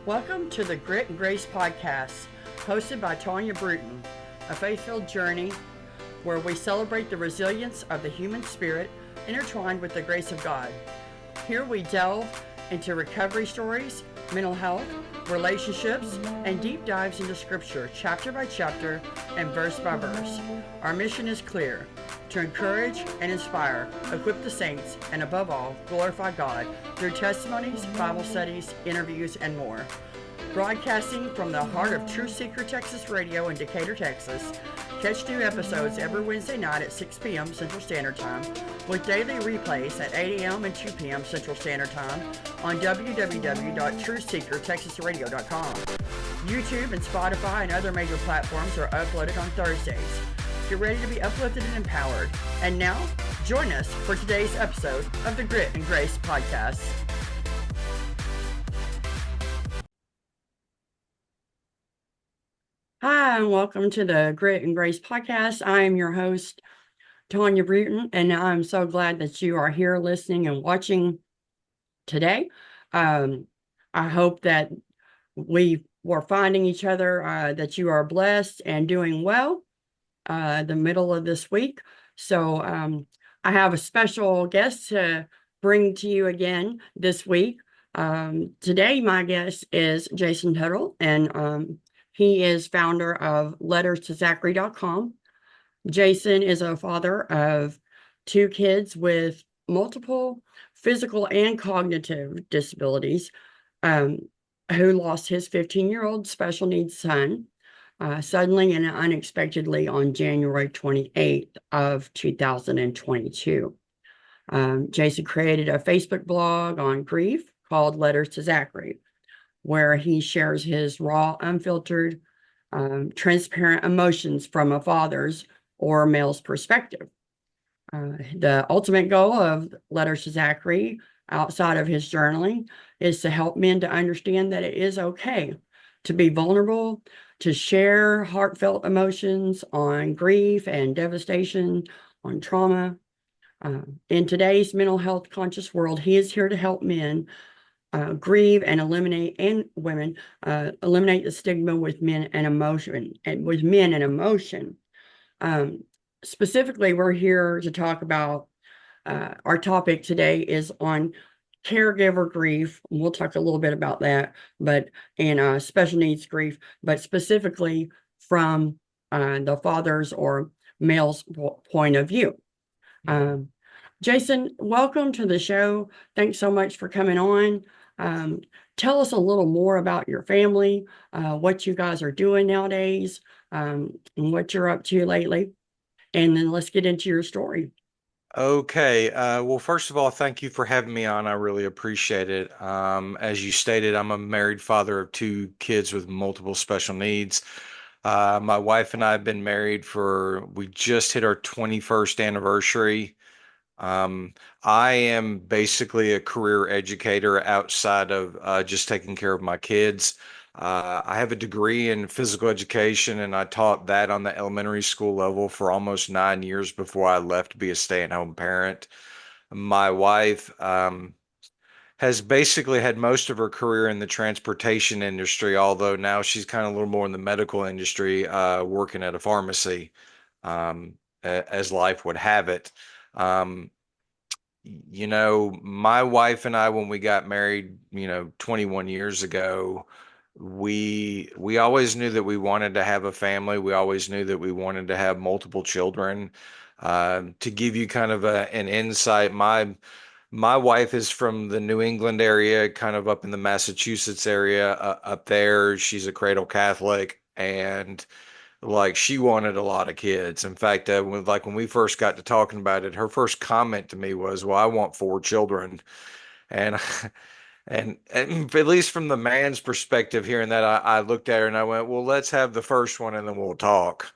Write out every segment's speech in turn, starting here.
Welcome to the Grit and Grace podcast, hosted by Tonya Bruton, a faith-filled journey where we celebrate the resilience of the human spirit intertwined with the grace of God. Here we delve into recovery stories, mental health, relationships, and deep dives into scripture, chapter by chapter and verse by verse. Our mission is clear: to encourage and inspire, equip the saints, and above all, glorify God through testimonies, Bible studies, interviews, and more. Broadcasting from the heart of Truth Seeker Texas Radio in Decatur, Texas. Catch new episodes every Wednesday night at 6 p.m. Central Standard Time, with daily replays at 8 a.m. and 2 p.m. Central Standard Time on www.truthseekertexasradio.com. YouTube and Spotify and other major platforms are uploaded on Thursdays. Get ready to be uplifted and empowered. And now, join us for today's episode of the Grit and Grace podcast. Hi, and welcome to the Grit and Grace podcast. I am your host, Tonya Bruton, and I'm so glad that you are here listening and watching today. I hope that we were finding each other, that you are blessed and doing well the middle of this week. So I have a special guest to bring to you again this week. Today, my guest is Jason Tuttle, and he is founder of letterstozachary.com. Jason is a father of 2 kids with multiple physical and cognitive disabilities, who lost his 15-year-old special needs son suddenly and unexpectedly on January 28th of 2022. Jason created a Facebook blog on grief called Letters to Zachary, where he shares his raw, unfiltered, transparent emotions from a father's or male's perspective. The ultimate goal of Letters to Zachary, outside of his journaling, is to help men to understand that it is okay to be vulnerable, to share heartfelt emotions on grief and devastation, on trauma. In today's mental health conscious world, he is here to help men grieve and eliminate, and women eliminate the stigma with men and emotion. Specifically, we're here to talk about our topic today is on caregiver grief. We'll talk a little bit about that, but in special needs grief, but specifically from the father's or male's point of view. Jason, welcome to the show. Thanks so much for coming on. Tell us a little more about your family, what you guys are doing nowadays, and what you're up to lately. And then let's get into your story. Okay. Well, first of all, thank you for having me on. I really appreciate it. As you stated, I'm a married father of 2 kids with multiple special needs. My wife and I have been married we just hit our 21st anniversary. I am basically a career educator outside of just taking care of my kids. I have a degree in physical education, and I taught that on the elementary school level for almost 9 years before I left to be a stay-at-home parent. My wife has basically had most of her career in the transportation industry, although now she's kind of a little more in the medical industry, working at a pharmacy, as life would have it. Um, my wife and I, when we got married, 21 years ago, we always knew that we wanted to have a family. We always knew that we wanted to have multiple children. To give you kind of an insight, my wife is from the New England area, kind of up in the Massachusetts area, up there. She's a cradle Catholic, and like she wanted a lot of kids. In fact, when we first got to talking about it, her first comment to me was, "Well, I want 4 children," and and at least from the man's perspective, hearing that, I looked at her and I went, "Well, let's have the first one and then we'll talk."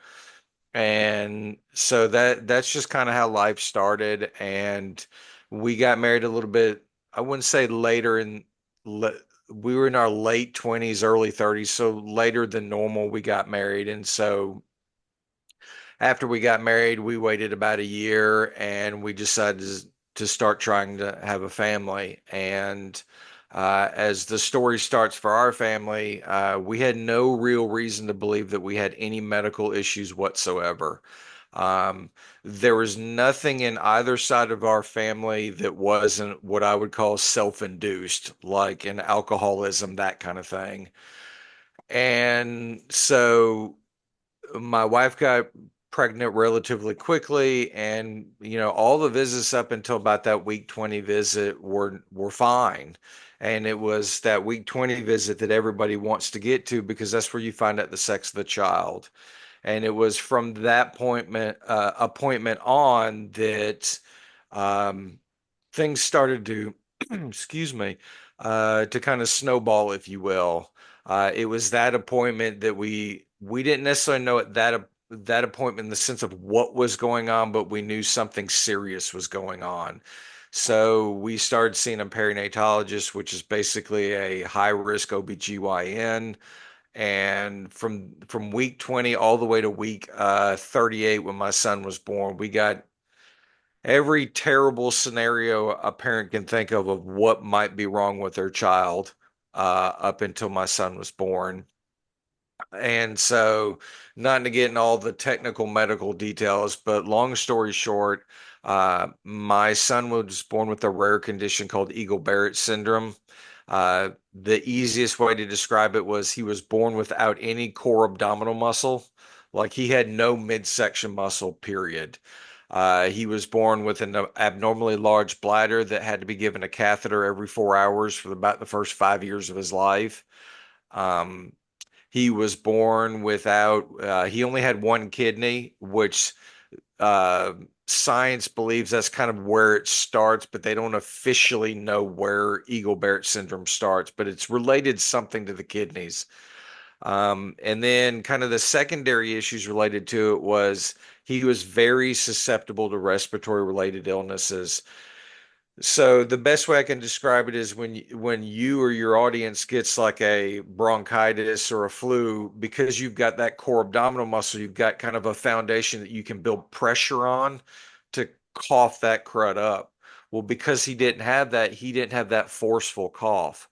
And so that's just kind of how life started, and we got married a little bit. I wouldn't say later we were in our late 20s, early 30s, so later than normal we got married. And so after we got married, we waited about a year and we decided to start trying to have a family. And As the story starts for our family, we had no real reason to believe that we had any medical issues whatsoever. Um, there was nothing in either side of our family that wasn't what I would call self-induced, like in alcoholism, that kind of thing. And so my wife got pregnant relatively quickly, and all the visits up until about that week 20 visit were fine. And it was that week 20 visit that everybody wants to get to because that's where you find out the sex of the child. And it was from that appointment on that um, things started to, excuse me, to kind of snowball, if you will. It was that appointment that we didn't necessarily know at that appointment in the sense of what was going on, but we knew something serious was going on. So we started seeing a perinatologist, which is basically a high risk OBGYN. And from week 20 all the way to week 38 when my son was born, we got every terrible scenario a parent can think of what might be wrong with their child up until my son was born. And so, not to get in all the technical medical details, but long story short, my son was born with a rare condition called Eagle-Barrett syndrome. The easiest way to describe it was he was born without any core abdominal muscle. Like he had no midsection muscle, period. He was born with an abnormally large bladder that had to be given a catheter every 4 hours for about the first 5 years of his life. Um, he was born without, he only had one kidney, which uh, science believes that's kind of where it starts, but they don't officially know where Eagle-Barrett syndrome starts, but it's related something to the kidneys. And then kind of the secondary issues related to it was he was very susceptible to respiratory related illnesses. So the best way I can describe it is when you or your audience gets like a bronchitis or a flu, because you've got that core abdominal muscle, you've got kind of a foundation that you can build pressure on to cough that crud up. Well, because he didn't have that forceful cough.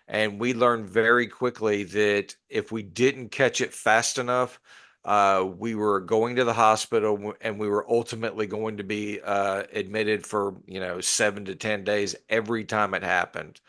And we learned very quickly that if we didn't catch it fast enough, we were going to the hospital and we were ultimately going to be admitted for, 7 to 10 days every time it happened.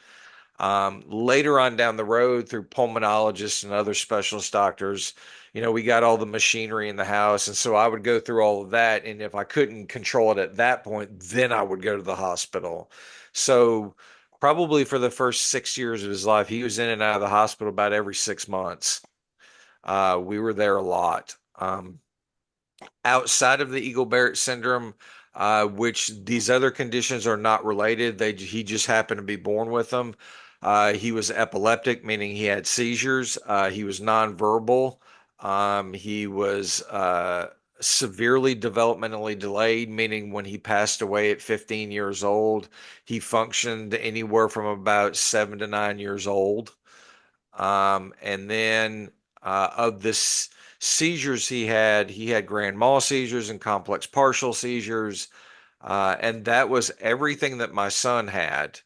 Later on down the road, through pulmonologists and other specialist doctors, we got all the machinery in the house. And so I would go through all of that. And if I couldn't control it at that point, then I would go to the hospital. So probably for the first 6 years of his life, he was in and out of the hospital about every 6 months. We were there a lot. Outside of the Eagle-Barrett syndrome, which these other conditions are not related. He just happened to be born with them. He was epileptic, meaning he had seizures. He was nonverbal. He was severely developmentally delayed, meaning when he passed away at 15 years old, he functioned anywhere from about 7 to 9 years old. And then of this seizures he had grand mal seizures and complex partial seizures. And that was everything that my son had.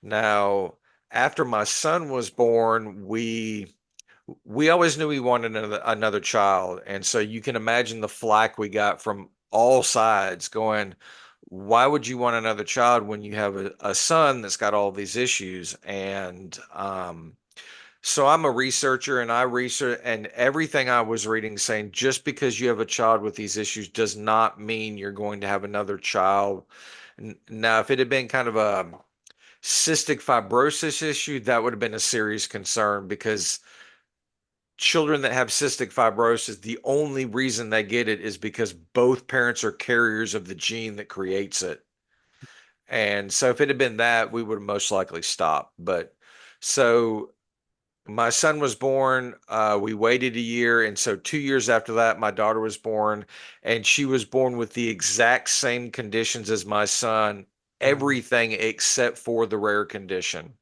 Now, after my son was born, we always knew we wanted another child. And so you can imagine the flack we got from all sides going, why would you want another child when you have a son that's got all these issues? And so I'm a researcher and I research and everything I was reading saying just because you have a child with these issues does not mean you're going to have another child. Now, if it had been kind of a cystic fibrosis issue, that would have been a serious concern because children that have cystic fibrosis, the only reason they get it is because both parents are carriers of the gene that creates it. And so if it had been that, we would have most likely stopped. But so my son was born. We waited a year. And so 2 years after that, my daughter was born. And she was born with the exact same conditions as my son, everything except for the rare condition.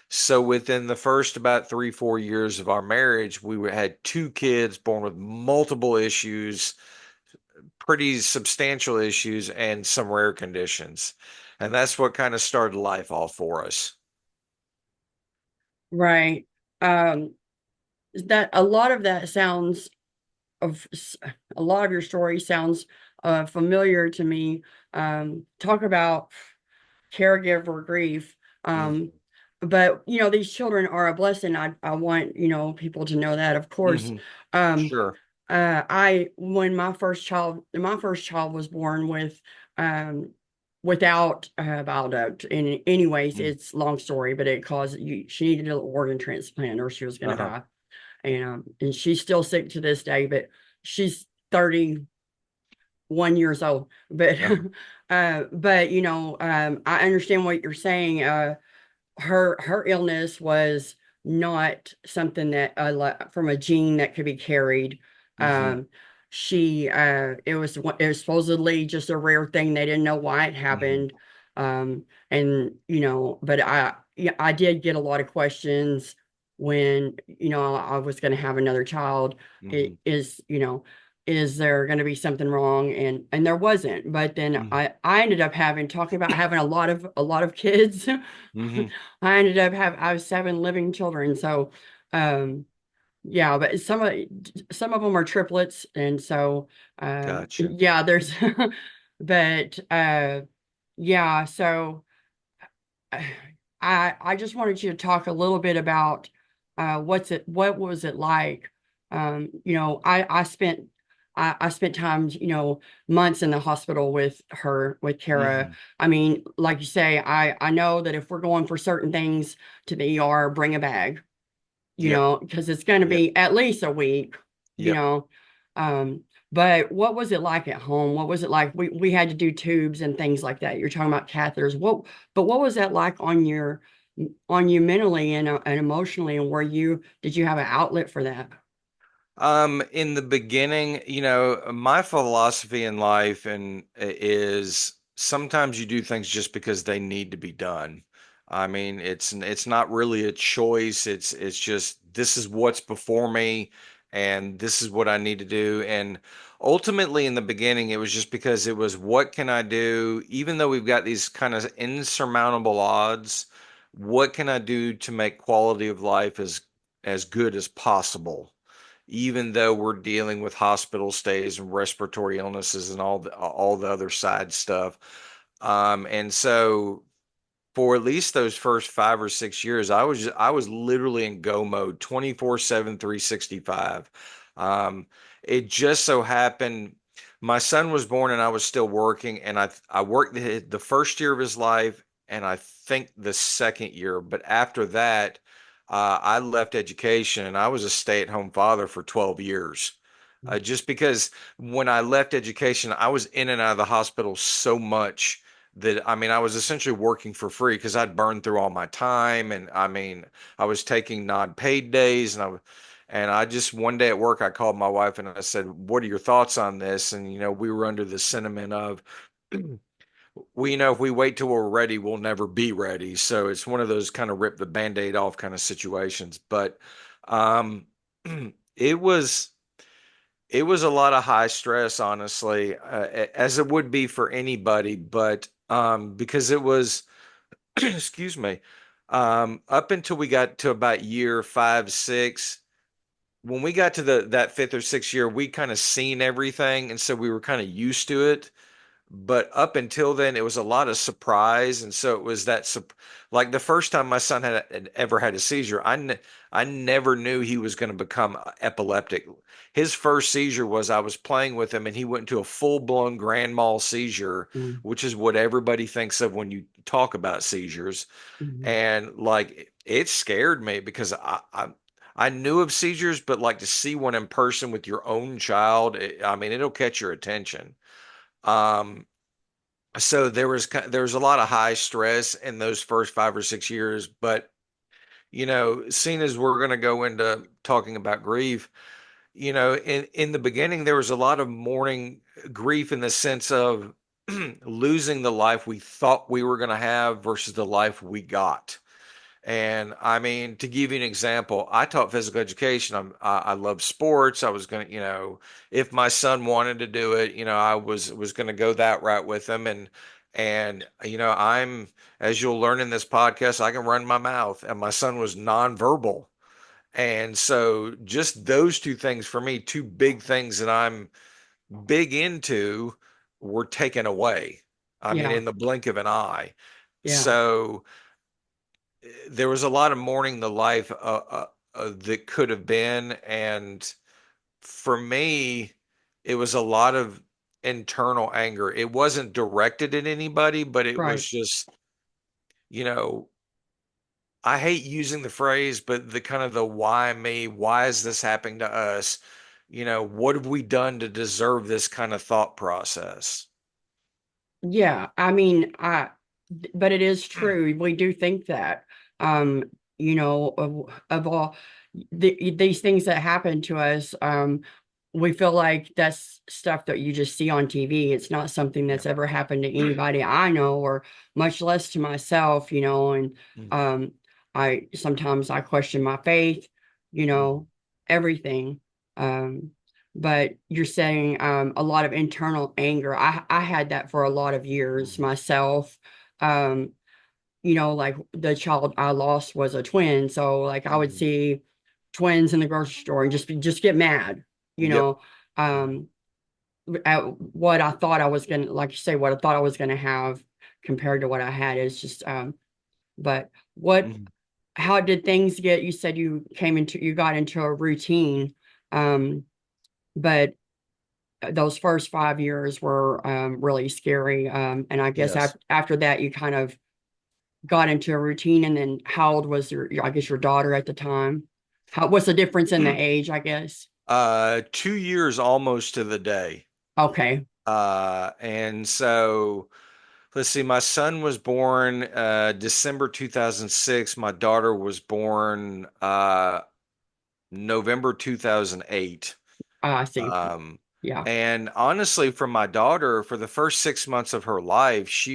So within the first about 3, 4 years of our marriage, had two kids born with multiple issues, pretty substantial issues, and some rare conditions. And that's what kind of started life off for us. Right. Um, that a lot of that sounds of a lot of your story sounds familiar to me. Talk about caregiver grief. Um, Hmm. but these children are a blessing. I want, people to know that, of course. Hmm. Um, Sure. I when my first child was born um without bile duct. And anyways, Mm. it's long story, but it caused she needed an organ transplant or she was gonna Uh-huh. die. And she's still sick to this day, but she's 31 years old. But Uh-huh. I understand what you're saying. Her illness was not something that from a gene that could be carried. Hmm. Um, it was supposedly just a rare thing. They didn't know why it Hmm. happened. And but yeah, I did get a lot of questions when I was going to have another child. Hmm. It is there going to be something wrong? And there wasn't. But then Hmm. I ended up talking about having a lot of kids. Hmm. I have 7 living children. So, um, yeah, but some of them are triplets. And so, Gotcha. yeah, but, yeah, so I just wanted you to talk a little bit about, what was it like? I spent time, months in the hospital with Kara. Hmm. I mean, like you say, I know that if we're going for certain things to the ER, bring a bag, Yep. because it's going to Yep. be at least a week, you Yep. know. But what was it like at home? What was it like? We had to do tubes and things like that. You're talking about catheters. What was that like on you mentally and emotionally? And did you have an outlet for that? In the beginning, my philosophy in life and is sometimes you do things just because they need to be done. I mean, it's not really a choice. It's just this is what's before me and this is what I need to do. And ultimately in the beginning, it was just because it was what can I do, even though we've got these kind of insurmountable odds, what can I do to make quality of life as good as possible? Even though we're dealing with hospital stays and respiratory illnesses and all the other side stuff. And so for at least those first 5 or 6 years, I was literally in go mode 24/7, 365. Um, it just so happened my son was born and I was still working, and I worked the first year of his life and I think the second year, but after that, I left education and I was a stay-at-home father for 12 years. Just because when I left education, I was in and out of the hospital so much that I mean, I was essentially working for free because I'd burned through all my time, and I mean, I was taking non-paid days, and I just one day at work, I called my wife and I said, "What are your thoughts on this?" And we were under the sentiment of, if we wait till we're ready, we'll never be ready. So it's one of those kind of rip the band-aid off kind of situations. But um, it was. It was a lot of high stress, honestly, as it would be for anybody. But because it was, excuse me, up until we got to about year 5, 6, when we got to that fifth or sixth year, we kind of seen everything, and so we were kind of used to it. But up until then, it was a lot of surprise, and so it was like the first time my son had ever had a seizure, I never knew he was going to become epileptic. His first seizure was I was playing with him, and he went into a full-blown grand mal seizure, Mm, which is what everybody thinks of when you talk about seizures. mhm, And like it scared me because I knew of seizures, but like to see one in person with your own child, I mean, it'll catch your attention. Um, so there was a lot of high stress in those first 5 or 6 years, but seeing as we're going to go into talking about grief, in the beginning there was a lot of mourning grief in the sense of losing the life we thought we were going to have versus the life we got. And I mean, to give you an example, I taught physical education. I love sports. I was going to, if my son wanted to do it, I was going to go that route with him. And And, as you'll learn in this podcast, I can run my mouth, and my son was nonverbal. And so just those two things for me, two big things that I'm big into, were taken away. I mean, Yeah. in the blink of an eye. Yeah. So there was a lot of mourning the life that could have been. And for me, it was a lot of internal anger. It wasn't directed at anybody, but it was Right. just, you know, I hate using the phrase, but the kind of the why me, why is this happening to us? What have we done to deserve this kind of thought process? Yeah, I mean, but it is true. We do think that, um, of all these things that happen to us, we feel like that's stuff that you just see on TV. It's not something Yeah. that's ever happened to anybody I know, or much less to myself, and Mhm. um, I sometimes I question my faith, you Mhm. know, everything. Um, but you're saying a lot of internal anger. I had that for a lot of years Mhm. myself. Um, like the child I lost was a twin, so like I would Mhm. see twins in the grocery store and just get mad, you Yep. know, um, at what I thought I was gonna, like you say, what I thought I was gonna have compared to what I had is just. But what? Mhm. How did things get? You said you got into a routine, um, but those first 5 years were really scary. And I guess Yes. after that, you kind of got into a routine. And then how old was I guess your daughter at the time? What's the difference in the age, I guess? 2 years almost to the day. Okay. And so let's see, my son was born December 2006. My daughter was born November 2008. I see. Um, Yeah. and honestly, for my daughter, for the first 6 months of her life,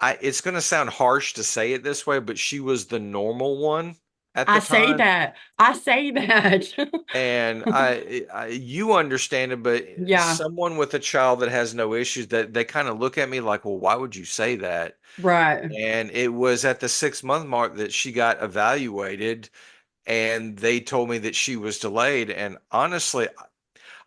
it's going to sound harsh to say it this way, but she was the normal one at I the say time. that. I say that. And you understand it, but Yeah. someone with a child that has no issues, that they kind of look at me like, well, why would you say that? Right. And it was at the 6 month mark that she got evaluated, and they told me that she was delayed. And honestly,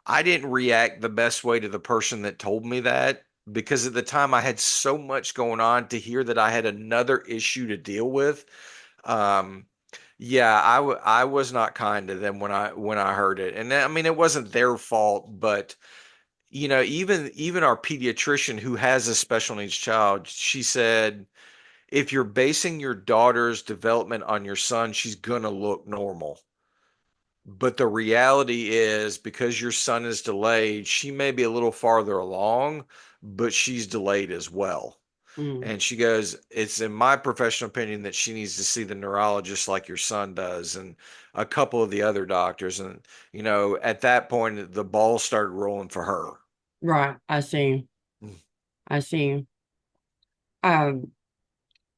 I didn't react the best way to the person that told me that, because at the time I had so much going on. To hear that I had another issue to deal with, um, yeah, I was not kind to them when I heard it. And I mean, it wasn't their fault, but even our pediatrician who has a special needs child, she said, if you're basing your daughter's development on your son, she's gonna look normal. But the reality is, because your son is delayed, she may be a little farther along, but she's delayed as well. Mm. And she goes, it's in my professional opinion that she needs to see the neurologist like your son does, and a couple of the other doctors. And, at that point, the ball started rolling for her. Right. I see. I see. Um,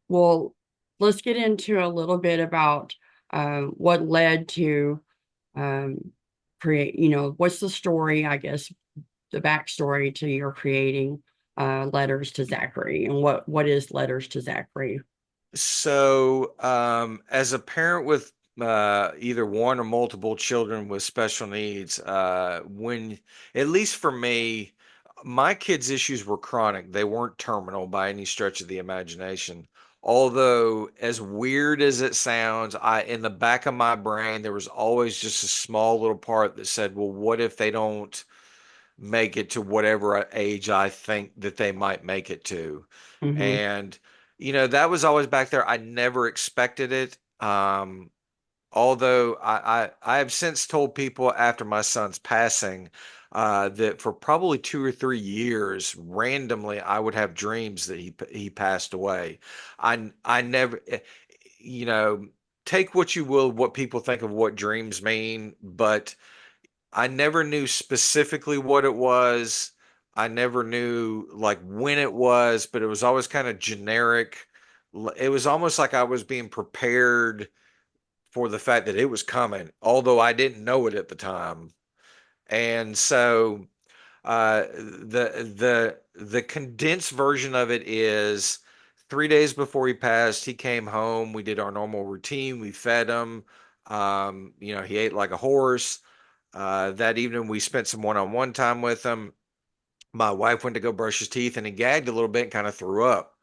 well, let's get into a little bit about what led to um, create, what's the story, I guess, the backstory to your creating Letters to Zachary, and what is Letters to Zachary? So, as a parent with either one or multiple children with special needs, at least for me, my kids' issues were chronic. They weren't terminal by any stretch of the imagination. Although, as weird as it sounds, in the back of my brain, there was always just a small little part that said, well, what if they don't make it to whatever age I think that they might make it to? Hmm. And that was always back there. I never expected it. Although I have since told people after my son's passing, that for probably 2 or 3 years, randomly, I would have dreams that he passed away. I never, you know, take what you will, what people think of what dreams mean, but I never knew specifically what it was. I never knew like when it was, but it was always kind of generic. It was almost like I was being prepared for the fact that it was coming, although I didn't know it at the time. And so The condensed version of it is 3 days before he passed, he came home. We did our normal routine. We fed him. He ate like a horse. That evening, we spent some one-on-one time with him. My wife went to go brush his teeth, and he gagged a little bit and kind of threw up.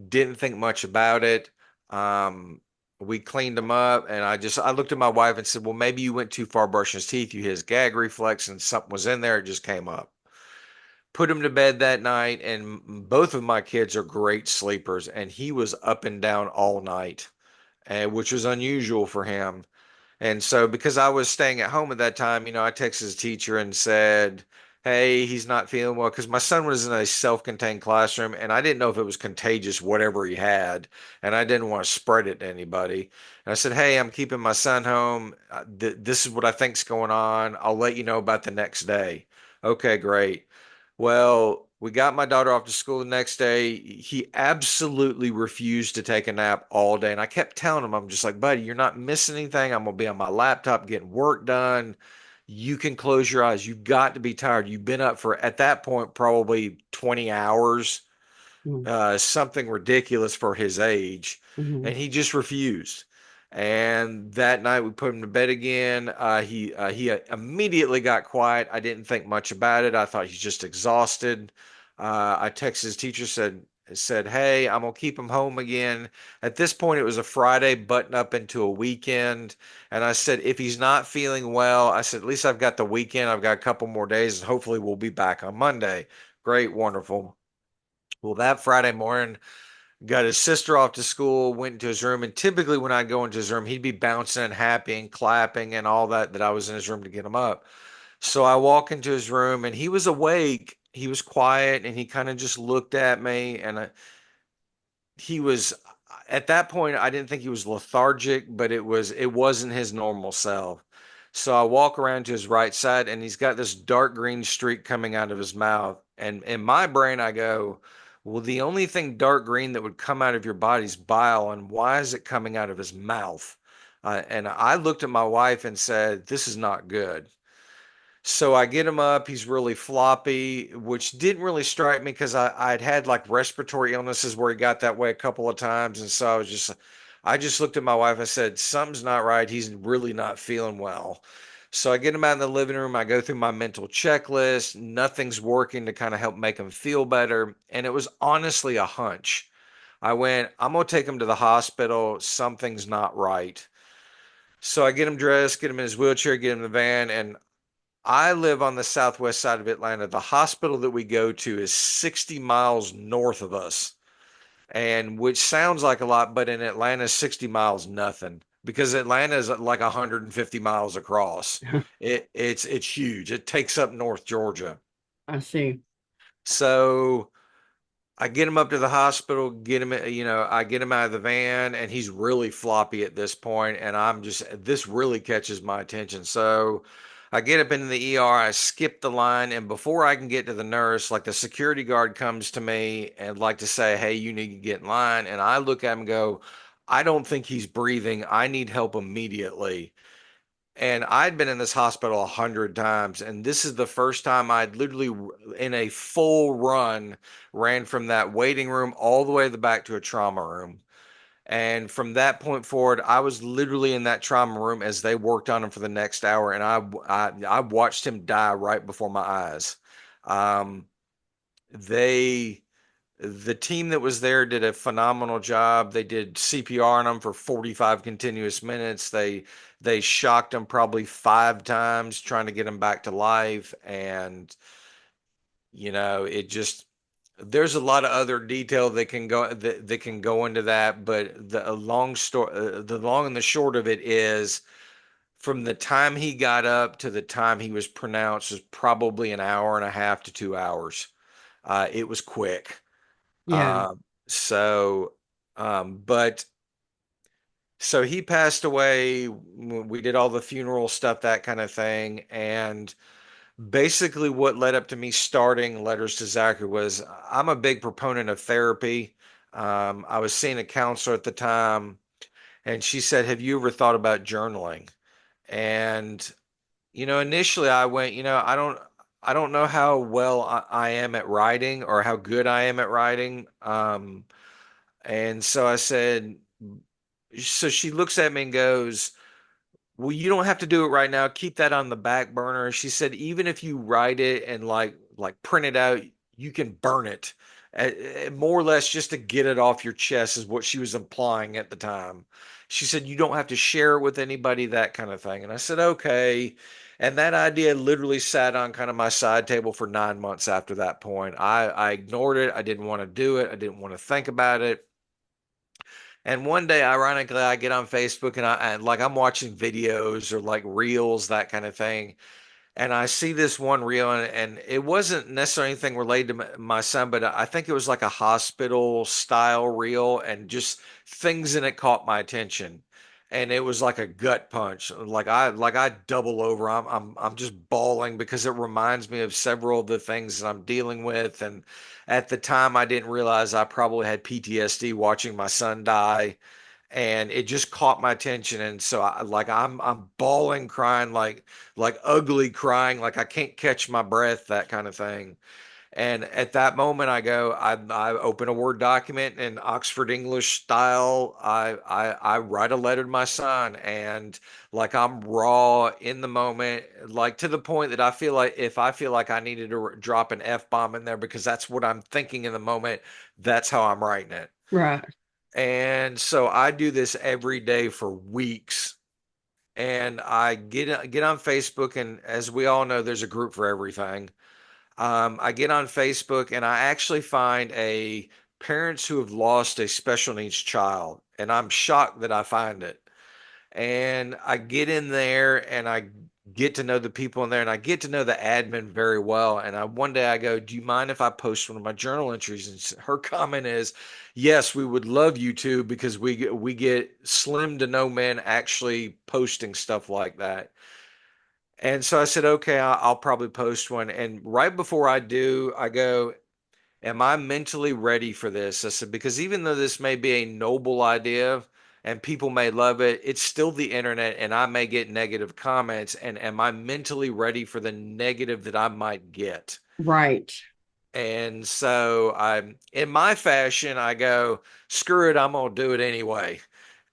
Didn't think much about it. Um, we cleaned him up, and I looked at my wife and said, "Well, maybe you went too far brushing his teeth. You hit his gag reflex, and something was in there. It just came up." Put him to bed that night, and both of my kids are great sleepers, and he was up and down all night, and which was unusual for him. And so, because I was staying at home at that time, I texted his teacher and said, "Hey, he's not feeling well." Because my son was in a self-contained classroom, and I didn't know if it was contagious, whatever he had, and I didn't want to spread it to anybody. And I said, "Hey, I'm keeping my son home. This is what I think's going on. I'll let you know about the next day." Okay, great. Well, we got my daughter off to school the next day. He absolutely refused to take a nap all day. And I kept telling him, I'm just like, buddy, you're not missing anything. I'm going to be on my laptop getting work done. You can close your eyes. You've got to be tired. You've been up for, at that point, probably 20 hours, something ridiculous for his age, Mm-hmm. and he just refused. And that night we put him to bed again. He immediately got quiet. I didn't think much about it. I thought he's just exhausted. I texted his teacher said, "Hey, I'm gonna keep him home again." At this point, it was a Friday, button up into a weekend, and I said, "If he's not feeling well," I said, "at least I've got the weekend. I've got a couple more days, and hopefully we'll be back on Monday." Great, wonderful. Well, that Friday morning, got his sister off to school, went into his room, and typically when I go into his room, he'd be bouncing and happy and clapping and all that I was in his room to get him up. So I walk into his room and he was awake. He was quiet and he kind of just looked at me and he was at that point I didn't think he was lethargic, but it wasn't his normal self. So I walk around to his right side and he's got this dark green streak coming out of his mouth. And in my brain I go, well, the only thing dark green that would come out of your body is bile, and why is it coming out of his mouth? And I looked at my wife and said, "This is not good." So I get him up. He's really floppy, which didn't really strike me because I'd had like respiratory illnesses where he got that way a couple of times. And so I just looked at my wife and said, "Something's not right. He's really not feeling well." So I get him out in the living room. I go through my mental checklist. Nothing's working to kind of help make him feel better. And it was honestly a hunch. I went, "I'm going to take him to the hospital. Something's not right." So I get him dressed, get him in his wheelchair, get him in the van, and I live on the southwest side of Atlanta. The hospital that we go to is 60 miles north of us, and which sounds like a lot, but in Atlanta, 60 miles nothing because Atlanta is like 150 miles across. It's huge. It takes up North Georgia. I see. So I get him up to the hospital, I get him out of the van, and he's really floppy at this point, and this really catches my attention. So I get up into the ER, I skip the line, and before I can get to the nurse, like the security guard comes to me and like to say, "Hey, you need to get in line." And I look at him and go, "I don't think he's breathing. I need help immediately." And I'd been in this hospital 100 times, and this is the first time I'd literally, in a full run, ran from that waiting room all the way to the back to a trauma room. And from that point forward, I was literally in that trauma room as they worked on him for the next hour, and I watched him die right before my eyes. Um, they the team that was there did a phenomenal job. They did CPR on him for 45 continuous minutes. They shocked him probably 5 times trying to get him back to life. And it just there's a lot of other detail that can go into that, but the long and the short of it is from the time he got up to the time he was pronounced was probably an hour and a half to 2 hours. It was quick. Yeah. Uh, so, but so he passed away. We did all the funeral stuff, that kind of thing. And basically, what led up to me starting Letters to Zachary was I'm a big proponent of therapy. I was seeing a counselor at the time, and she said, "Have you ever thought about journaling?" And initially I went, I don't. I don't know how well I am at writing or how good I am at writing. And so I said, so she looks at me and goes, well, you don't have to do it right now. Keep that on the back burner. She said, even if you write it and like print it out, you can burn it. More or less just to get it off your chest is what she was implying at the time. She said, you don't have to share it with anybody, that kind of thing. And I said, okay. And that idea literally sat on kind of my side table for 9 months after that point. I ignored it. I didn't want to do it. I didn't want to think about it. And one day, ironically, I get on Facebook and like I'm watching videos or like reels, that kind of thing. And I see this one reel, and it wasn't necessarily anything related to my son, but I think it was like a hospital style reel, and just things in it caught my attention. And it was like a gut punch. Like I double over. I'm just bawling because it reminds me of several of the things that I'm dealing with. And at the time, I didn't realize I probably had PTSD watching my son die, and it just caught my attention. And so I'm bawling, crying, like ugly crying, like I can't catch my breath, that kind of thing. And at that moment, I open a Word document in Oxford English style. I write a letter to my son, and like I'm raw in the moment, like to the point that I feel like if I feel like I needed to drop an F bomb in there because that's what I'm thinking in the moment, that's how I'm writing it. Right. And so I do this every day for weeks. And I get on Facebook, and as we all know, there's a group for everything. I get on Facebook, and I actually find a parents who have lost a special needs child, and I'm shocked that I find it. And I get in there, and I get to know the people in there, and I get to know the admin very well. And one day I go, do you mind if I post one of my journal entries? And her comment is, yes, we would love you to, because we get slim to no men actually posting stuff like that. And so I said, okay, I'll probably post one. And right before I do, I go, am I mentally ready for this? I said, because even though this may be a noble idea and people may love it, it's still the internet, and I may get negative comments. And am I mentally ready for the negative that I might get? Right. And so in my fashion, I go, screw it, I'm going to do it anyway.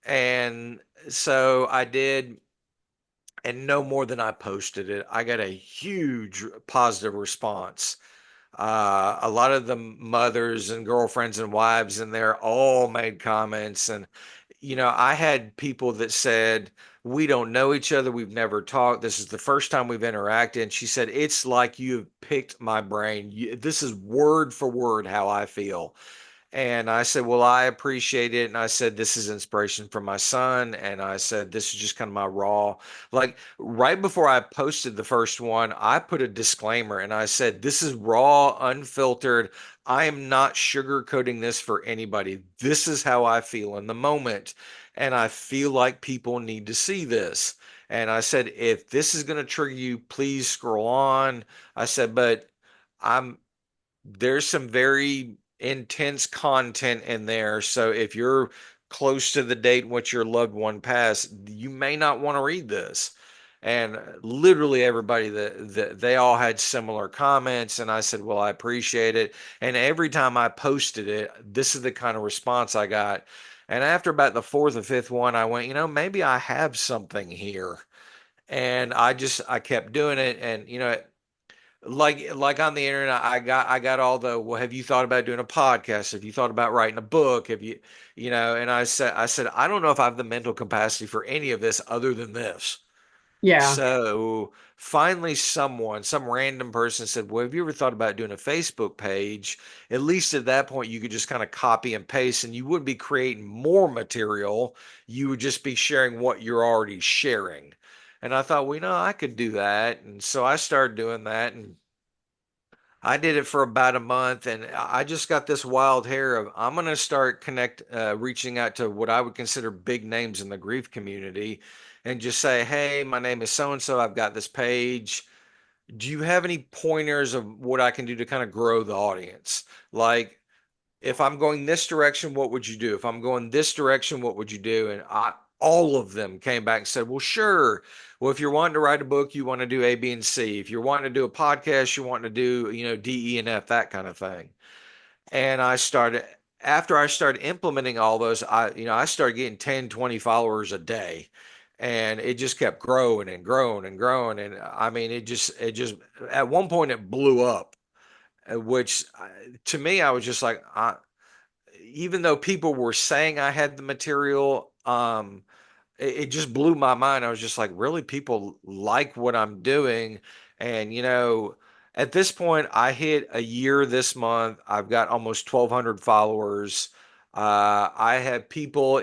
And so I did, and no more than I posted it, I got a huge positive response. A lot of the mothers and girlfriends and wives in there all made comments. And, I had people that said, we don't know each other. We've never talked. This is the first time we've interacted. And she said, it's like you have picked my brain. This is word for word how I feel. And I said, well, I appreciate it. And I said, this is inspiration from my son. And I said, this is just kind of my raw. Like right before I posted the first one, I put a disclaimer and I said, this is raw, unfiltered. I am not sugarcoating this for anybody. This is how I feel in the moment. And I feel like people need to see this. And I said, if this is going to trigger you, please scroll on. I said, but I'm there's some very intense content in there. So if you're close to the date in which your loved one passed, you may not want to read this. And literally everybody that they all had similar comments. And I said, well, I appreciate it. And every time I posted it, this is the kind of response I got. And after about the fourth or fifth one, I went, maybe I have something here. And I kept doing it. And, like on the internet, I got all the, well, have you thought about doing a podcast? Have you thought about writing a book? Have you, and I said I don't know if I have the mental capacity for any of this other than this. Yeah. So finally some random person said, well, have you ever thought about doing a Facebook page? At least at that point you could just kind of copy and paste, and you wouldn't be creating more material. You would just be sharing what you're already sharing. And I thought, well, I could do that. And so I started doing that, and I did it for about a month, and I just got this wild hair of I'm going to start reaching out to what I would consider big names in the grief community, and just say, hey, my name is so and so. I've got this page. Do you have any pointers of what I can do to kind of grow the audience? Like, if I'm going this direction, what would you do? If I'm going this direction, what would you do? And all of them came back and said, well, sure. Well, if you're wanting to write a book, you want to do A, B, and C. If you're wanting to do a podcast, you want to do, D, E, and F, that kind of thing. And after I started implementing all those, I started getting 10, 20 followers a day. And it just kept growing and growing and growing. And I mean, it just, at one point it blew up, which to me, I was just like, even though people were saying I had the material, it just blew my mind. I was just like, really, people like what I'm doing. And, at this point, I hit a year this month. I've got almost 1,200 followers. I have people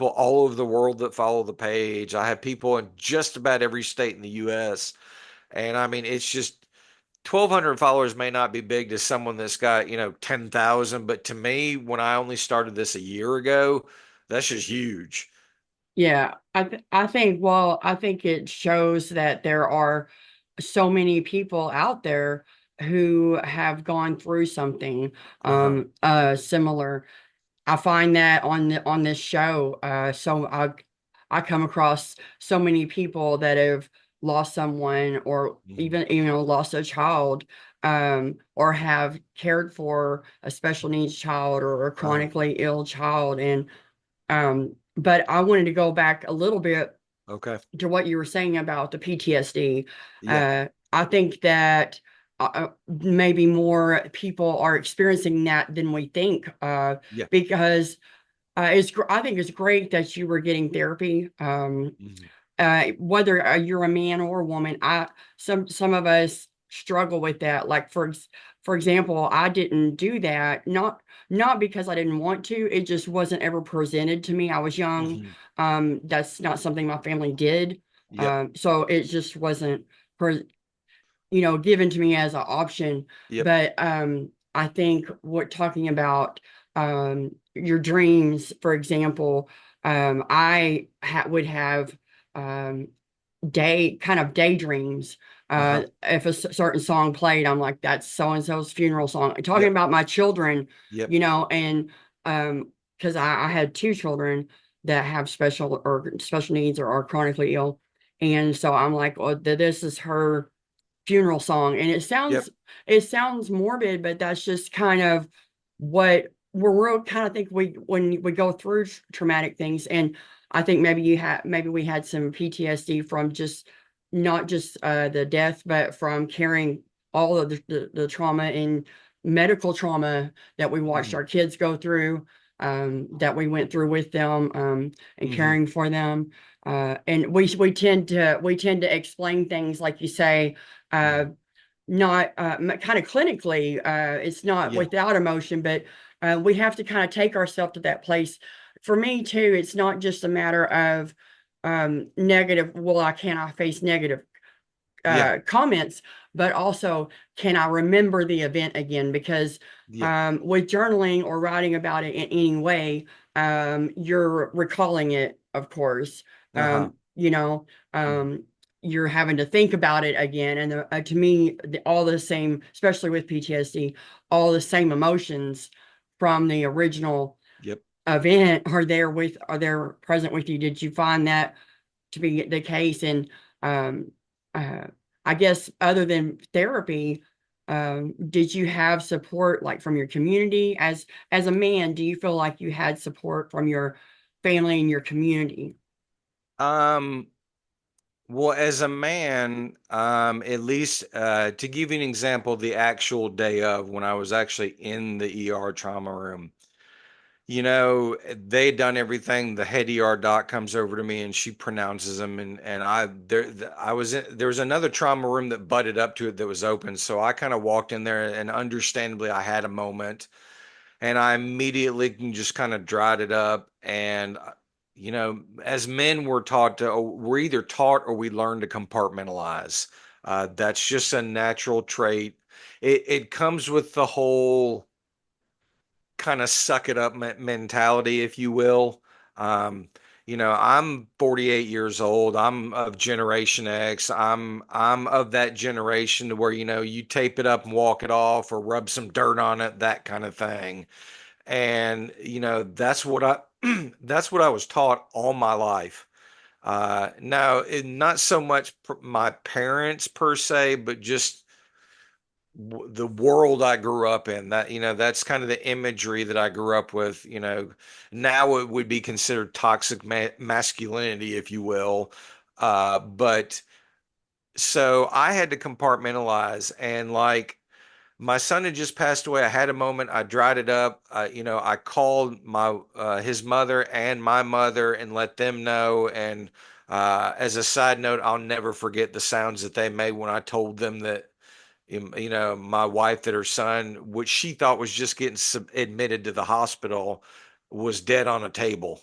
all over the world that follow the page. I have people in just about every state in the US. And I mean, it's just 1,200 followers may not be big to someone that's got, 10,000, but to me, when I only started this a year ago, that's just huge. Yeah, I think, well, I think it shows that there are so many people out there who have gone through something Uh-huh. similar. I find that on this show, so I come across so many people that have lost someone, or Mhm. even lost a child, or have cared for a special needs child or a Uh-huh. chronically ill child. And but I wanted to go back a little bit Okay. to what you were saying about the PTSD. Yeah. I think that maybe more people are experiencing that than we think, Yeah. because I think it's great that you were getting therapy. Mhm. Whether you're a man or a woman, some of us struggle with that. Like for example, I didn't do that, not because I didn't want to. It just wasn't ever presented to me. I was young. Mhm. That's not something my family did. Yep. So it just wasn't given to me as an option. Yep. But I think what talking about your dreams, for example, would have um, daydreams. Uh-huh. If a certain song played, I'm like, that's so and so's funeral song. Talking Yep. about my children, Yep. and because I had two children that have special needs, or are chronically ill, and so I'm like, well, this is her funeral song. And Yep. it sounds morbid, but that's just kind of what we're kind of think we when we go through traumatic things. And I think maybe we had some PTSD from just not just the death, but from carrying all of the trauma and medical trauma that we watched Mhm. our kids go through, that we went through with them, and Mhm. caring for them. And we tend to explain things, like you say, uh, Mhm. not kind of clinically. It's not Yeah. without emotion, but we have to kind of take ourselves to that place. For me too, it's not just a matter of negative. Well, I face negative Yeah. comments, but also, can I remember the event again? Because Yeah. with journaling or writing about it in any way, you're recalling it, of course. Uh-huh. You know, Mhm. you're having to think about it again. And to me, all the same, especially with PTSD, all the same emotions from the original Yep. event are there present with you. Did you find that to be the case? And um, uh, I guess other than therapy, did you have support, like, from your community? As a man, do you feel like you had support from your family and your community? Um, well, as a man, at least to give you an example, the actual day of when I was actually in the ER trauma room, they'd done everything. The head ER doc comes over to me and she pronounces them, and there was another trauma room that butted up to it that was open, so I kind of walked in there, and understandably, I had a moment, and I immediately can just kind of dried it up. And as men, we're either taught or we learn to compartmentalize. That's just a natural trait. It comes with the whole kind of suck it up mentality, if you will. Um, I'm 48 years old. I'm of Generation X. I'm of that generation to where, you tape it up and walk it off or rub some dirt on it, that kind of thing. And, that's what That's what I was taught all my life. Now, not so much my parents per se, but just the world I grew up in. That, that's kind of the imagery that I grew up with. Now it would be considered toxic masculinity, if you will. But so I had to compartmentalize, and like, my son had just passed away. I had a moment. I dried it up. I called my his mother and my mother and let them know. And as a side note, I'll never forget the sounds that they made when I told them that, my wife, that her son, which she thought was just getting admitted to the hospital, was dead on a table.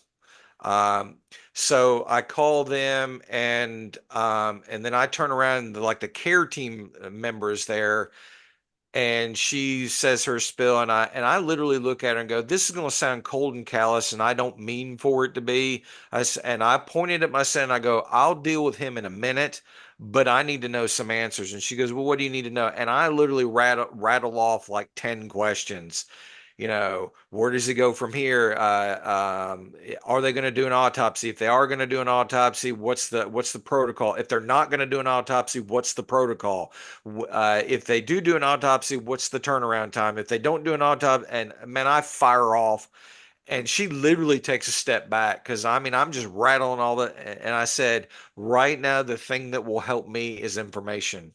Um, so I call them, and then I turn around, and like the care team members there, and she says her spill, and I literally look at her and go, "This is going to sound cold and callous, and I don't mean for it to be." And I pointed at my son. I go, "I'll deal with him in a minute, but I need to know some answers." And she goes, "Well, what do you need to know?" And I literally rattle off like 10 questions. Where does it go from here? Are they going to do an autopsy? If they are going to do an autopsy, what's the protocol? If they're not going to do an autopsy, what's the protocol? If they do an autopsy, what's the turnaround time? If they don't do an autopsy, and man, I fire off, and she literally takes a step back, because I mean, I'm just rattling all that. And I said, right now, the thing that will help me is information.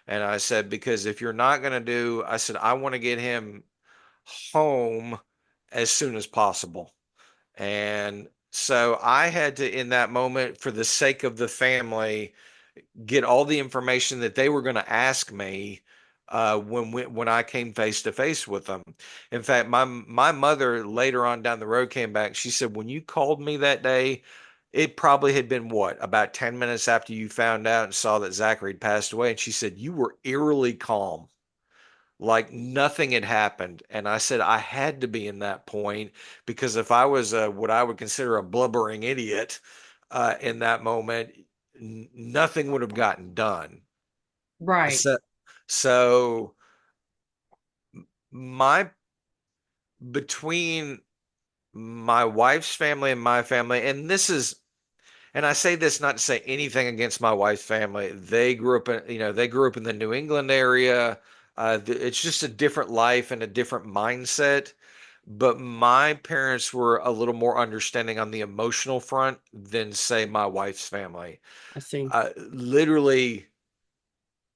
And I said, because if you're not going to do, I said, I want to get him home as soon as possible. And so I had to, in that moment, for the sake of the family, get all the information that they were going to ask me when I came face to face with them. In fact, my mother later on down the road came back. She said, when you called me that day, it probably had been what, about 10 minutes after you found out and saw that Zachary had passed away. And she said, you were eerily calm, like nothing had happened. And I said, I had to be in that point, because if I was what I would consider a blubbering idiot in that moment, nothing would have gotten done. Right. So, so my between my wife's family and my family, and this is, and I say this not to say anything against my wife's family. They grew up in the New England area. It's just a different life and a different mindset. But my parents were a little more understanding on the emotional front than, say, my wife's family. I see. Literally,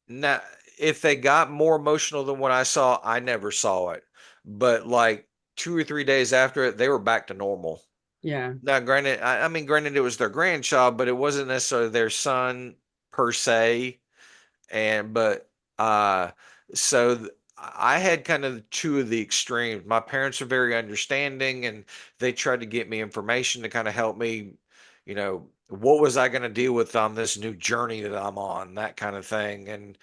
now, if they got more emotional than what I saw, I never saw it. But like 2 or 3 days after it, they were back to normal. Yeah. Now, granted, I mean, granted, it was their grandchild, but it wasn't necessarily their son per se. And but so I had kind of two of the extremes. My parents are very understanding, and they tried to get me information to kind of help me, what was I going to deal with on this new journey that I'm on, that kind of thing. And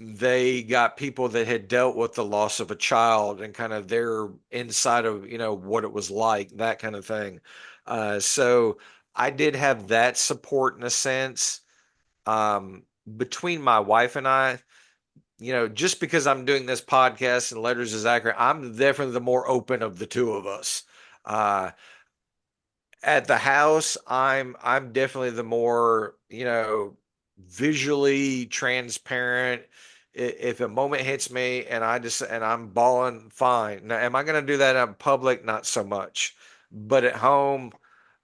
they got people that had dealt with the loss of a child and kind of their inside of, what it was like, that kind of thing. So I did have that support in a sense. Between my wife and I, just because I'm doing this podcast and Letters to Zachary, I'm definitely the more open of the two of us. Uh, at the house, I'm definitely the more, visually transparent. If a moment hits me and I'm bawling, fine. Now, am I going to do that in public? Not so much. But at home,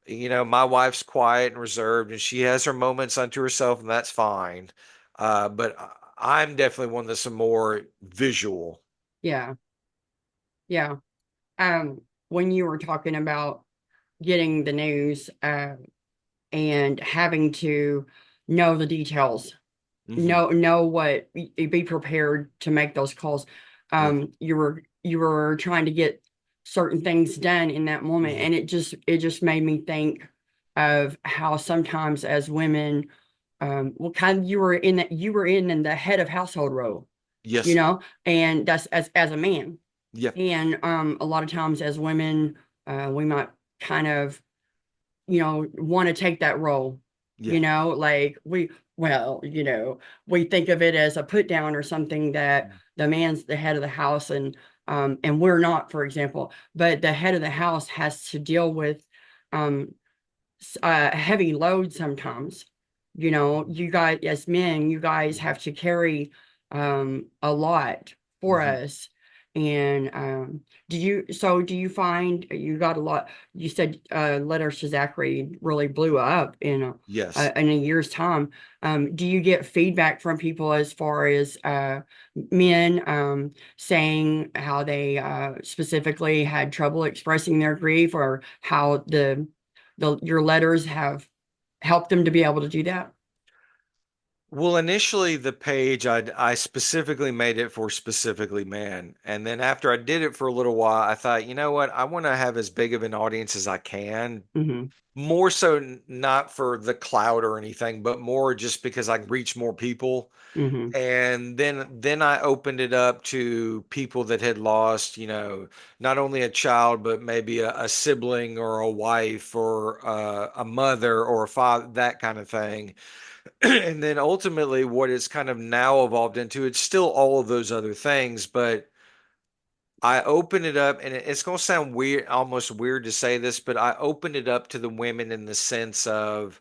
my wife's quiet and reserved, and she has her moments unto herself, and that's fine. But I'm definitely one that's a more visual. Yeah. Yeah. When you were talking about getting the news, and having to know the details, Hmm. know what, be prepared to make those calls. Yeah. You were trying to get certain things done in that moment, Hmm. and it just made me think of how sometimes as women, well, kind of you were in the head of household role, you Yes. know, and that's as a man. Yeah. And a lot of times as women, we might kind of, want to take that role, Yeah. like well, we think of it as a put down or something, that the man's the head of the house, and and we're not, for example, but the head of the house has to deal with um, heavy load sometimes. You know, you guys, as men, you guys have to carry a lot for Mhm. us. And do you find you got a lot? You said letters to Zachary really blew up Yes. in a year's time. Do you get feedback from people as far as men saying how they specifically had trouble expressing their grief, or how your letters have helped them to be able to do that? Well, initially the page I specifically made it for specifically men. And then after I did it for a little while, I thought, you know what? I want to have as big of an audience as I can. Hmm. More so not for the clout or anything, but more just because I can reach more people. Hmm. And then I opened it up to people that had lost, not only a child, but maybe a sibling or a wife or a mother or a father, that kind of thing. And then ultimately what it's kind of now evolved into, it's still all of those other things, but I open it up, and it's going to sound weird, almost weird to say this, but I opened it up to the women in the sense of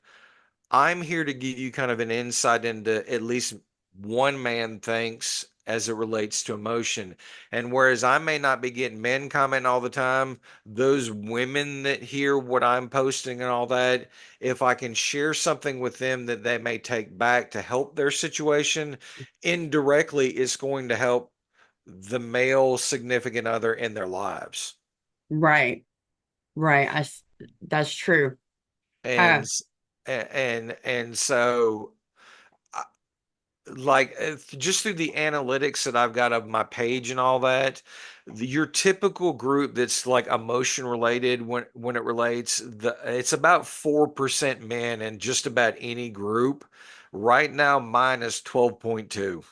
I'm here to give you kind of an insight into at least one man thinks as it relates to emotion. And whereas I may not be getting men comment all the time, those women that hear what I'm posting and all that, if I can share something with them that they may take back to help their situation, indirectly, it's going to help the male significant other in their lives. Right, right. That's true. And Uh, s- and so like just through the analytics that I've got of my page and all that, your typical group that's like emotion related when it relates, it's about 4% men in just about any group. Right now, mine is 12.2.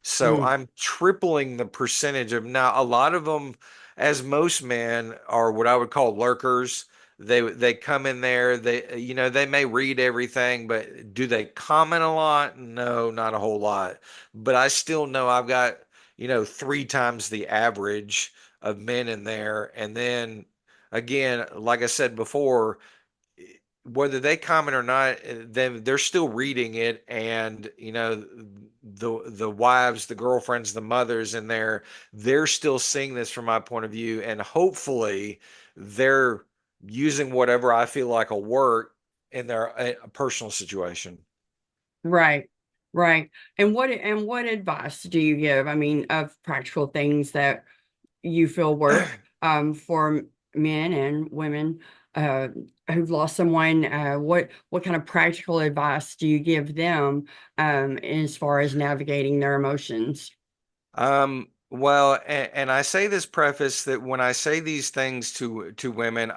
So mm, I'm tripling the percentage of now a lot of them, as most men are what I would call lurkers. They come in there, they may read everything, but do they comment a lot? No, not a whole lot. But I still know I've got, three times the average of men in there. And then again, like I said before, whether they comment or not, then they're still reading it, and the wives, the girlfriends, the mothers in there, they're still seeing this from my point of view, and hopefully they're using whatever I feel like will work in their personal situation. right, right. And what advice do you give? I mean, of practical things that you feel work for men and women uh, who've lost someone. What kind of practical advice do you give them as far as navigating their emotions? Well, and I say this preface that when I say these things to women,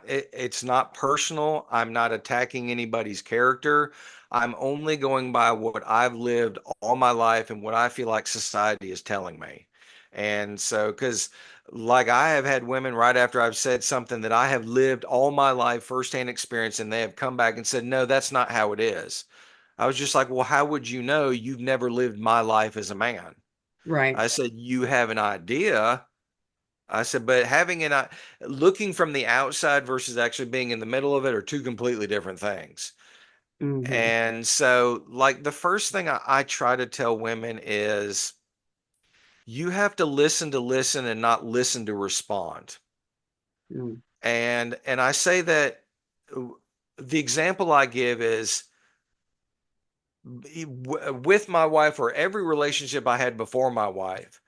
it's not personal. I'm not attacking anybody's character. I'm only going by what I've lived all my life and what I feel like society is telling me. And so, because like I have had women right after I've said something that I have lived all my life, firsthand experience, and they have come back and said, no, that's not how it is. I was just like, well, how would you know? You've never lived my life as a man. Right. I said, you have an idea. I said, but looking from the outside versus actually being in the middle of it are two completely different things. Hmm. And so, like, the first thing I try to tell women is you have to listen and not listen to respond. Mm. And I say that the example I give is with my wife or every relationship I had before my wife.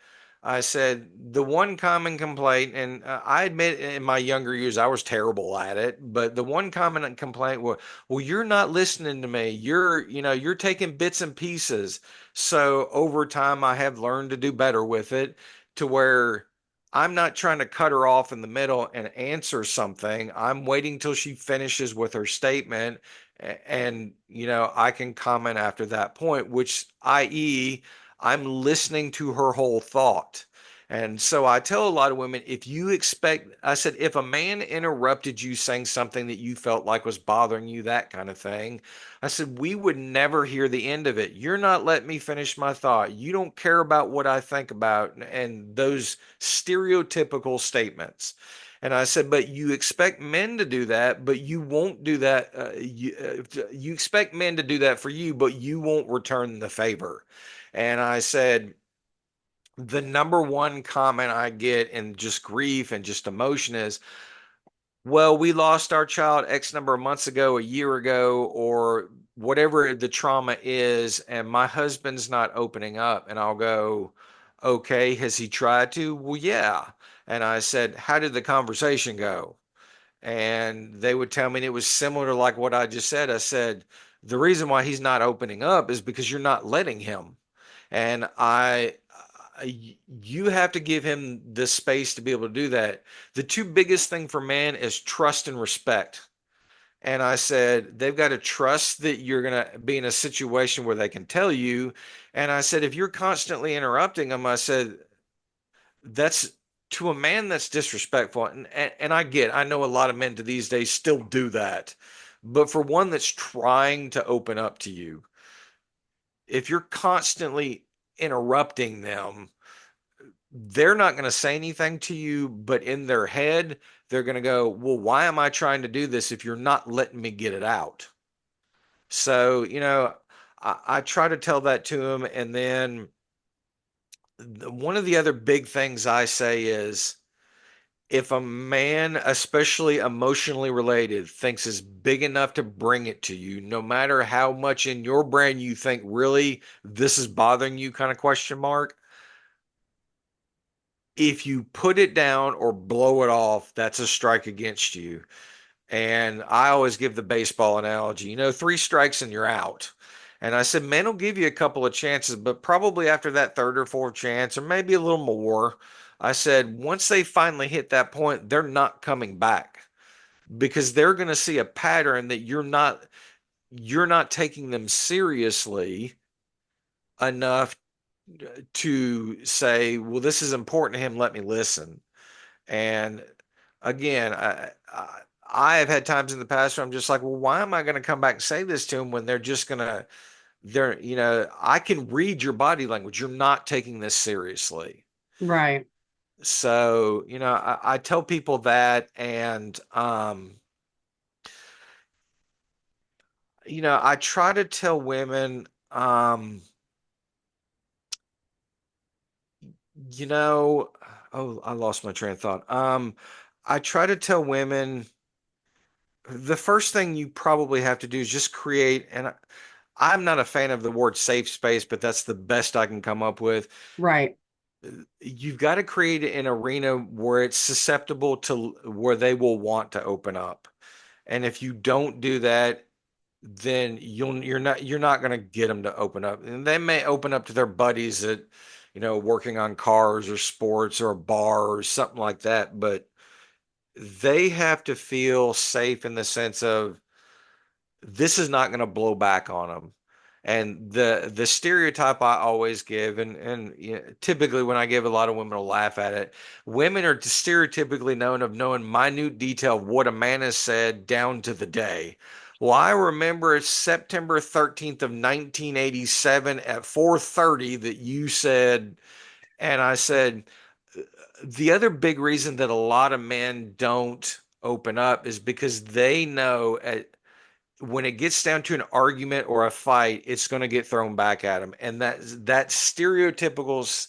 I said the one common complaint, and I admit in my younger years I was terrible at it, but the one common complaint was, "Well, you're not listening to me. You're taking bits and pieces." So over time, I have learned to do better with it, to where I'm not trying to cut her off in the middle and answer something. I'm waiting till she finishes with her statement, and I can comment after that point, which i.e. I'm listening to her whole thought. And so I tell a lot of women, I said, if a man interrupted you saying something that you felt like was bothering you, that kind of thing, I said, we would never hear the end of it. You're not letting me finish my thought. You don't care about what I think about, and those stereotypical statements. And I said, but you expect men to do that, but you won't do that. You expect men to do that for you, but you won't return the favor. And I said, the number one comment I get in just grief and just emotion is, well, we lost our child X number of months ago, a year ago, or whatever the trauma is, and my husband's not opening up. And I'll go, okay, has he tried to? Well, yeah. And I said, how did the conversation go? And they would tell me it was similar to like what I just said. I said, the reason why he's not opening up is because you're not letting him. And you have to give him the space to be able to do that. The two biggest thing for man is trust and respect. And I said, they've got to trust that you're going to be in a situation where they can tell you. And I said, if you're constantly interrupting them, I said, that's to a man that's disrespectful. And I know a lot of men to these days still do that. But for one that's trying to open up to you, if you're constantly interrupting them, they're not going to say anything to you, but in their head, they're going to go, well, why am I trying to do this if you're not letting me get it out? So, I try to tell that to them. And then one of the other big things I say is, if a man, especially emotionally related, thinks is big enough to bring it to you, no matter how much in your brain you think really this is bothering you, kind of question mark, if you put it down or blow it off, that's a strike against you. And I always give the baseball analogy, three strikes and you're out. And I said, men will give you a couple of chances, but probably after that third or fourth chance, or maybe a little more, I said, once they finally hit that point, they're not coming back because they're going to see a pattern that you're not taking them seriously enough to say, well, this is important to him. Let me listen. And again, I have had times in the past where I'm just like, well, why am I going to come back and say this to them when they're just going to, I can read your body language. You're not taking this seriously. Right. So, I tell people that, and, I try to tell women, you know, oh, I lost my train of thought. I try to tell women the first thing you probably have to do is just create, and I'm not a fan of the word safe space, but that's the best I can come up with. Right. You've got to create an arena where it's susceptible to where they will want to open up. And if you don't do that, then you're not going to get them to open up. And they may open up to their buddies that, working on cars or sports or a bar or something like that, but they have to feel safe in the sense of this is not going to blow back on them. And the stereotype I always give, and typically when I give, a lot of women will laugh at it. Women are stereotypically known of knowing minute detail of what a man has said down to the day. Well, I remember it's September 13th of 1987 at 4:30 that you said, and I said, the other big reason that a lot of men don't open up is because they know when it gets down to an argument or a fight, it's going to get thrown back at them. And that stereotypical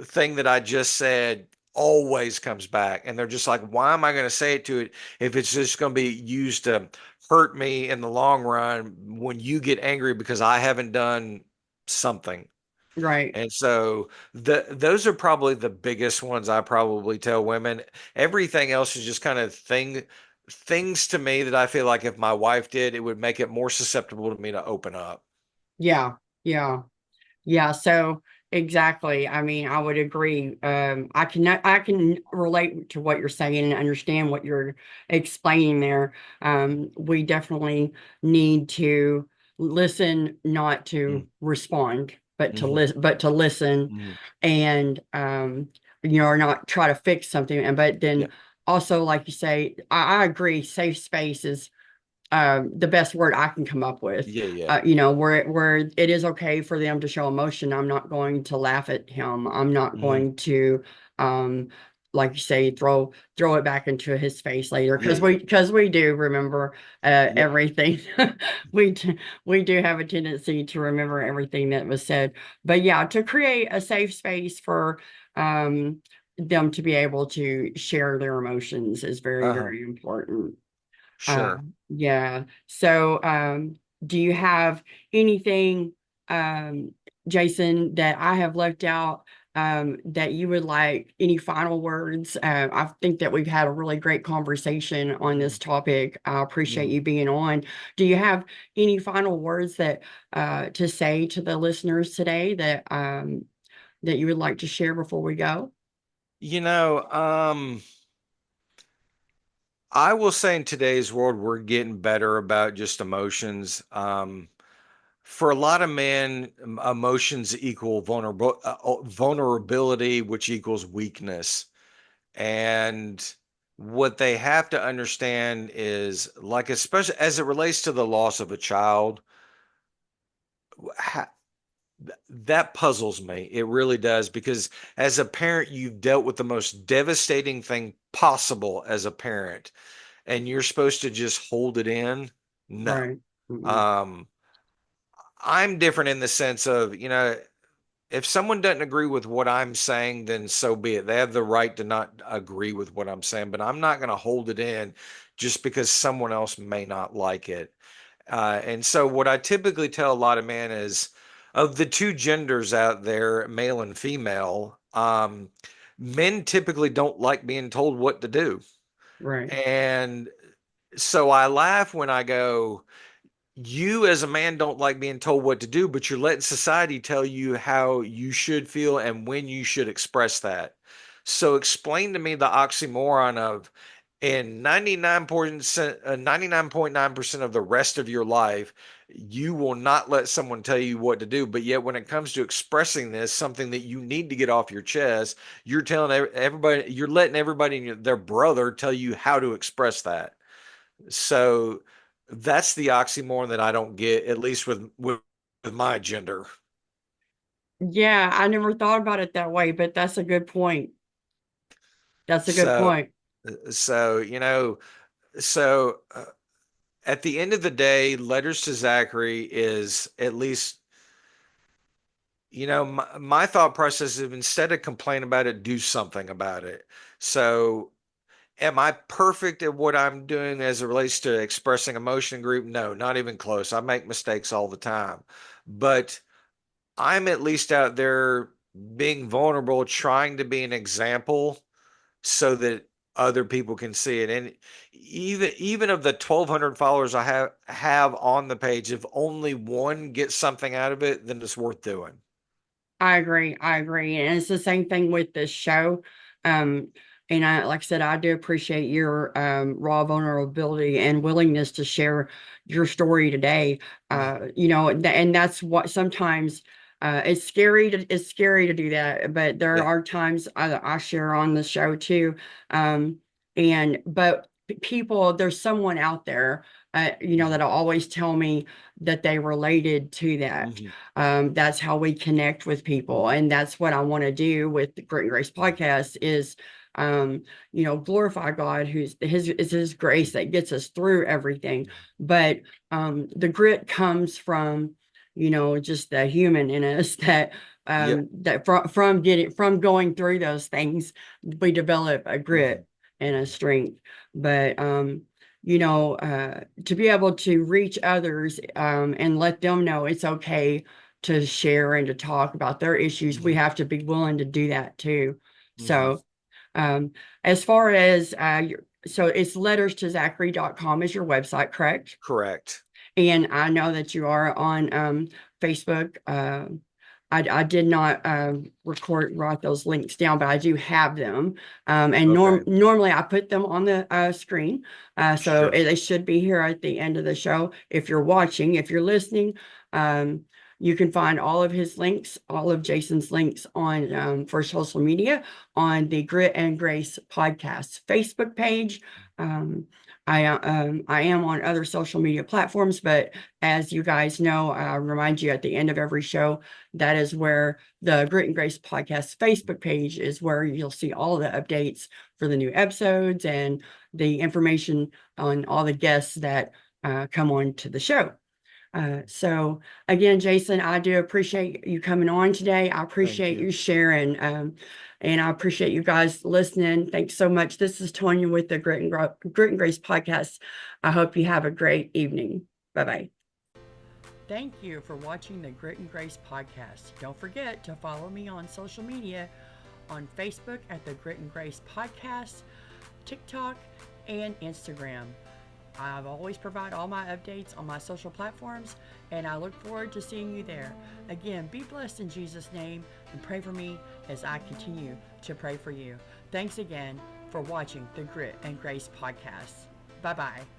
thing that I just said always comes back. And they're just like, why am I going to say it to it if it's just going to be used to hurt me in the long run when you get angry because I haven't done something? Right. And so those are probably the biggest ones I probably tell women. Everything else is just kind of things to me that I feel like if my wife did, it would make it more susceptible to me to open up. Yeah. Yeah. Yeah. So exactly. I mean, I would agree. I can relate to what you're saying and understand what you're explaining there. We definitely need to listen, not to Mm. respond. Mhm. but to listen Mhm. and or not try to fix something. And but Yeah. then also, like you say, I agree, safe space is the best word I can come up with. Yeah. Yeah. Where it is okay for them to show emotion. I'm not going to laugh at him. I'm not Mhm. going to, um, like you say, throw it back into his face later Yeah. Yeah. because we do remember Yeah. everything. We do have a tendency to remember everything that was said. But yeah, to create a safe space for them to be able to share their emotions is very, Uh-huh. very important. Sure. Yeah. So, do you have anything, um, Jason, that I have left out, that you would like any final words? I think that we've had a really great conversation on this Mhm. topic. I appreciate Mhm. you being on. Do you have any final words that, to say to the listeners today that you would like to share before we go? You know, I will say in today's world, we're getting better about just emotions. For a lot of men, emotions equal vulnerability, which equals weakness. And what they have to understand is, like, especially as it relates to the loss of a child, ha- that puzzles me. It really does, because as a parent, you've dealt with the most devastating thing possible as a parent, and you're supposed to just hold it in. No. Right. Mhm. Um, I'm different in the sense of, if someone doesn't agree with what I'm saying, then so be it. They have the right to not agree with what I'm saying, but I'm not going to hold it in just because someone else may not like it. And so, what I typically tell a lot of men is, of the two genders out there, male and female, men typically don't like being told what to do. Right. And so I laugh when I go, you as a man don't like being told what to do, but you're letting society tell you how you should feel and when you should express that. So explain to me the oxymoron of, in 99%, 99.9% of the rest of your life, you will not let someone tell you what to do. But yet, when it comes to expressing this, something that you need to get off your chest, you're telling everybody, you're letting everybody and their brother tell you how to express that. So that's the oxymoron that I don't get, at least with my gender. Yeah, I never thought about it that way, but that's a good point. That's a good So point. so so at the end of the day, letters to Zachary is, at least, my thought process is, instead of complain about it, do something about it. So am I perfect at what I'm doing as it relates to expressing emotion group? No, not even close. I make mistakes all the time. But I'm at least out there being vulnerable, trying to be an example so that other people can see it. And even of the 1,200 followers I have on the page, if only one gets something out of it, then it's worth doing. I agree. I agree. And it's the same thing with this show. Um, and like I said, I do appreciate your raw vulnerability and willingness to share your story today. Mhm. And that's what sometimes it's scary to do that, but there Yeah. are times I share on the show too. But people, there's someone out there, Mhm. that'll always tell me that they related to that. Mhm. That's how we connect with people, and that's what I want to do with the Grit and Grace Mhm. podcast is glorify God, who's his grace that gets us through everything. But the grit comes from just the human in us Yeah. that from going through those things, we develop a Mhm. grit and a Mhm. strength. But to be able to reach others and let them know it's okay to share and to talk about their issues, we Mhm. have to be willing to do that too. Mhm. So, um, as far as so it's letters to Zachary.com is your website, correct? Correct. And I know that you are on Facebook. I did not write those links down, but I do have them. And Okay. normally I put them on the screen. So Sure. they should be here at the end of the show. If you're watching, if you're listening, um, You can find all of his links, all of Jason's links on for social media on the Grit and Grace podcast Facebook page. I am on other social media platforms, but as you guys know, I remind you at the end of every show, that is where the Grit and Grace podcast Facebook page is where you'll see all the updates for the new episodes and the information on all the guests that come on to the show. So again, Jason, I do appreciate you coming on today. I appreciate you sharing, and I appreciate you guys listening. Thanks so much. This is Tonya with the Grit and Grace podcast. I hope you have a great evening. Bye-bye. Thank you for watching the Grit and Grace podcast. Don't forget to follow me on social media on Facebook at the Grit and Grace podcast, TikTok, and Instagram. I've always provide all my updates on my social platforms, and I look forward to seeing you there. Again, be blessed in Jesus' name, and pray for me as I continue to pray for you. Thanks again for watching the Grit and Grace podcast. Bye-bye.